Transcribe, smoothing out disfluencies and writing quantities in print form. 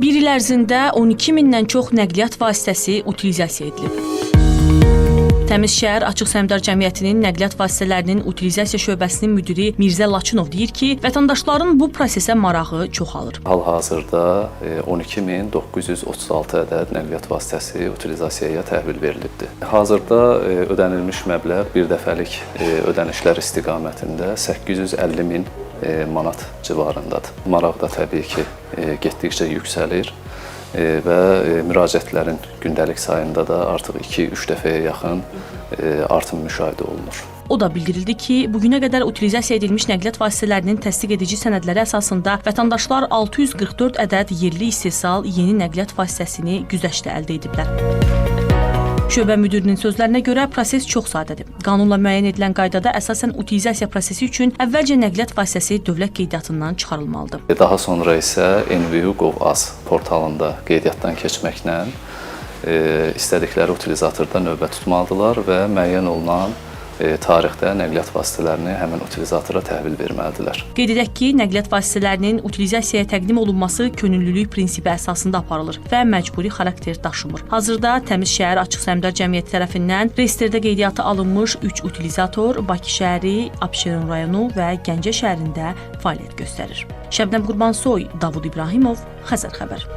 Bir il ərzində 12 mindən çox nəqliyyat vasitəsi utilizasiya edilib. Təmiz Şəhər Açıq Səhmdar Cəmiyyətinin nəqliyyat vasitələrinin utilizasiya şöbəsinin müdiri Mirzə Laçınov deyir ki, vətəndaşların bu prosesə marağı çoxalır. Hal-hazırda 12.936 ədəd nəqliyyat vasitəsi utilizasiyaya təhvil verilibdir. Hazırda ödənilmiş məbləğ bir dəfəlik ödənişlər istiqamətində 850 min manat civarındadır. Maraq da təbii ki, getdikcə yüksəlir və müraciətlərin gündəlik sayında da artıq 2-3 dəfəyə yaxın artım müşahidə olunur. O da bildirildi ki, bugünə qədər utilizasiya edilmiş nəqliyyat vasitələrinin təsdiq edici sənədləri əsasında vətəndaşlar 644 ədəd yerli istehsal yeni nəqliyyat vasitəsini güzəştdə əldə ediblər. Şöbə müdirinin sözlərinə görə proses çox sadədir. Qanunla müəyyən edilən qaydada əsasən utilizasiya prosesi üçün əvvəlcə nəqliyyat vasitəsi dövlət qeydiyyatından çıxarılmalıdır. Daha sonra isə NVU.gov.az portalında qeydiyyatdan keçməklə istədikləri utilizatorda növbə tutmalıdırlar və müəyyən olunan tarixdə nəqliyyat vasitələrini həmin utilizatora təhvil verməlidirlər. Qeyd edək ki, nəqliyyat vasitələrinin utilizasiyaya təqdim olunması könüllülük prinsipi əsasında aparılır və məcburi xarakter daşımır. Hazırda Təmiz Şəhər Açıq Səhmdar Cəmiyyəti tərəfindən reyestrdə qeydiyyata alınmış 3 utilizator Bakı şəhəri, Abşeron rayonu və Gəncə şəhərində fəaliyyət göstərir. Şəbnəm Qurbansoy, Davud İbrahimov, Xəzər xəbər.